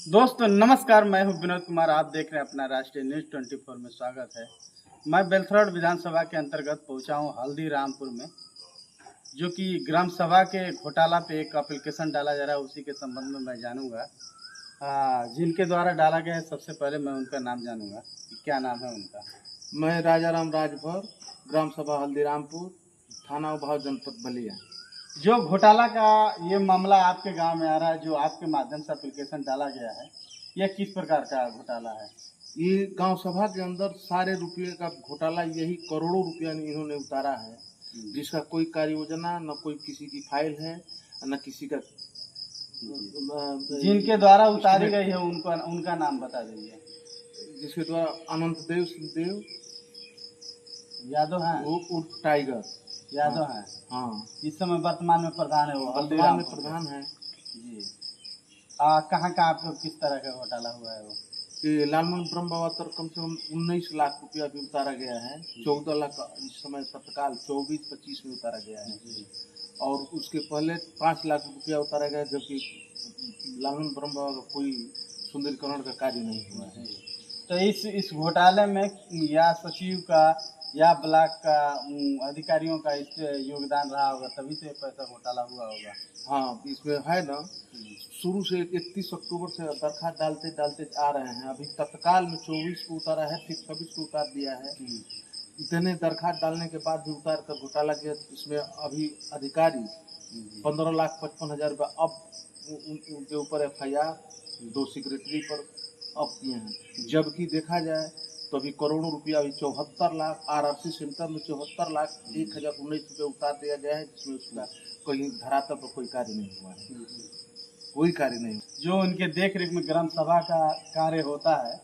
दोस्तों नमस्कार, मैं हूं विनोद कुमार। आप देख रहे हैं अपना राष्ट्रीय न्यूज 24 में स्वागत है। मैं बेलथरौड विधानसभा के अंतर्गत पहुंचा हूं हल्दीरामपुर में, जो कि ग्राम सभा के घोटाला पे एक एप्लीकेशन डाला जा रहा है। उसी के संबंध में मैं जानूंगा जिनके द्वारा डाला गया है। सबसे पहले मैं उनका नाम जानूंगा कि क्या नाम है उनका। मैं राजाराम राजभर, ग्राम सभा हल्दीरामपुर, थाना उभाव, जनपद बलिया। जो घोटाला का ये मामला आपके गांव में आ रहा है, जो आपके माध्यम से एप्लीकेशन डाला गया है, यह किस प्रकार का घोटाला है? ये गांव सभा के अंदर सारे रुपये का घोटाला, यही करोड़ों रुपया इन्होंने उतारा है, जिसका कोई कार्य योजना न कोई किसी की फाइल है न किसी का। जिनके द्वारा उतारी गई है उनका नाम बता दीजिए। जिसके द्वारा अनंत देव सिंहदेव यादव है, वो उर्फ टाइगर यादव है। हाँ, इस समय वर्तमान में प्रधान है, वो वर्तमान में प्रधान है जी। कहाँ आपको किस तरह का घोटाला हुआ है वो? कि लालमन ब्रह्म बाबा तर कम से कम 19 लाख रुपया भी उतारा गया है। 14 लाख इस समय तत्काल 24-25 में उतारा गया है, और उसके पहले 5 लाख रुपया उतारा गया, जबकि लालमन ब्रह्म बाबा का कोई सुंदरीकरण का कार्य नहीं हुआ है। तो इस घोटाले में या सचिव का या ब्लॉक का अधिकारियों का इस योगदान रहा होगा, तभी तो पैसा घोटाला हुआ होगा। हाँ, इसमें है ना, शुरू से 31 अक्टूबर से दरखास्त डालते डालते आ रहे हैं। अभी तत्काल में 24 को उतारा है, फिर 26 को उतार दिया है। इतने दरखास्त डालने के बाद भी उतार कर घोटाला किया। इसमें अभी अधिकारी 15,55,000 रुपये अब उनके ऊपर FIR 2 सेक्रेटरी पर अब किए हैं। जबकि देखा जाए तो अभी करोड़ों रुपया, अभी 74 लाख RRC सेंटर में 74 लाख 1,019 रुपये उतार दिया गया है, जिसमें उसका कोई धरातल पर कोई कार्य नहीं हुआ है, कोई कार्य नहीं। जो उनके देख रेख में ग्राम सभा का कार्य होता है,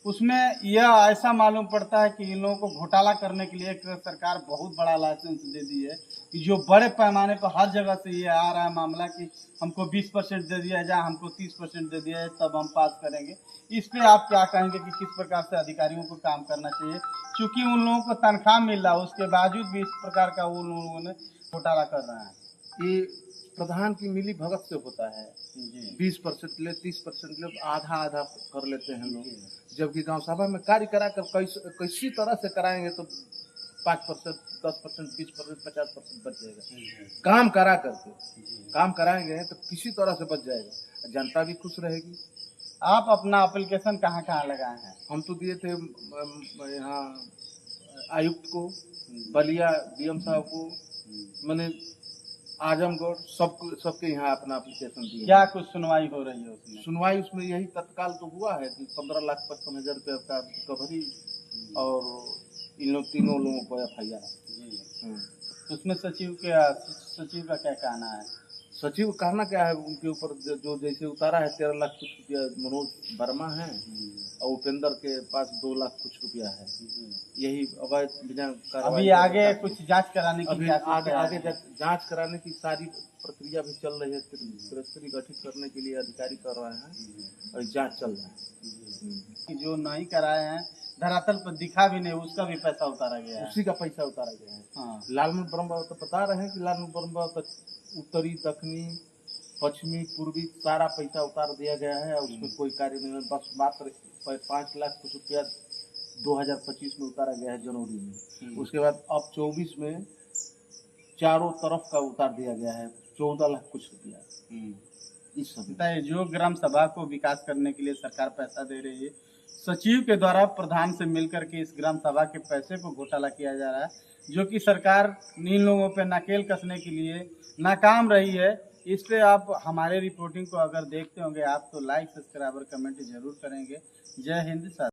उसमें यह ऐसा मालूम पड़ता है कि इन लोगों को घोटाला करने के लिए सरकार बहुत बड़ा लाइसेंस दे दी है, कि जो बड़े पैमाने पर हर जगह से ये आ रहा है मामला कि हमको 20% दे दिया जाए, हमको 30% दे दिया जाए, तब हम पास करेंगे। इस पे आप क्या कहेंगे कि किस प्रकार से अधिकारियों को काम करना चाहिए? क्योंकि उन लोगों को तनख्वाह मिल रहा है, उसके बावजूद भी इस प्रकार का उन लोगों ने घोटाला कर रहे हैं। ये प्रधान की मिली भगत से होता है। 20% ले, 30% ले, आधा आधा कर लेते हैं लोग। जबकि गांव सभा में कार्य करा कर किसी तरह से कराएंगे तो 5%, 10%, 20%, 50% बच जाएगा। काम करा करके काम कराएंगे तो किसी तरह से बच जाएगा, जनता भी खुश रहेगी। आप अपना एप्लीकेशन कहाँ लगाए हैं? हम तो दिए थे यहाँ आयुक्त को, बलिया DM साहब को, मैंने आजमगढ़, सबके यहाँ अपना एप्लीकेशन दिया। क्या कुछ सुनवाई हो रही है उसमें? सुनवाई उसमें यही तत्काल तो हुआ है कि 15,55,000 रुपये का रिकवरी, और इन तीनों लोगों को FIR। उसमें सचिव का क्या कहना है? सचिव कहना क्या है, उनके ऊपर जो जैसे उतारा है 13 लाख कुछ रुपया मनोज वर्मा है, और उपेंद्र के पास 2 लाख कुछ रुपया है। यही अवैध बिना कार्रवाई। अभी आगे कुछ जांच कराने की आगे जांच कराने की सारी प्रक्रिया भी चल रही है। त्रिस्तरीय गठित करने के लिए अधिकारी कर रहे हैं और जांच चल रहा है। जो नहीं कराए हैं, धरातल पर दिखा भी नहीं, उसका भी पैसा उतारा गया है। उसी का पैसा उतारा गया है। हाँ। लालमन ब्रह्म बाबा तो बता रहे हैं कि लालमन ब्रह्म बाबा उत्तरी, दक्षिणी, पश्चिमी, पूर्वी सारा पैसा उतार दिया गया है, और उसमें कोई कार्य नहीं है। बस मात्र 5 लाख कुछ रुपया 2025 में उतारा गया है, जनवरी में। उसके बाद अब 24 में चारों तरफ का उतार दिया गया है, 14 लाख कुछ रुपया इस समय। जो ग्राम सभा को विकास करने के लिए सरकार पैसा दे रही है, सचिव के द्वारा प्रधान से मिलकर के इस ग्राम सभा के पैसे को घोटाला किया जा रहा है, जो कि सरकार इन लोगों पे नकेल कसने के लिए नाकाम रही है। इस पे आप हमारे रिपोर्टिंग को अगर देखते होंगे आप, तो लाइक, सब्सक्राइब और कमेंट जरूर करेंगे। जय हिंद।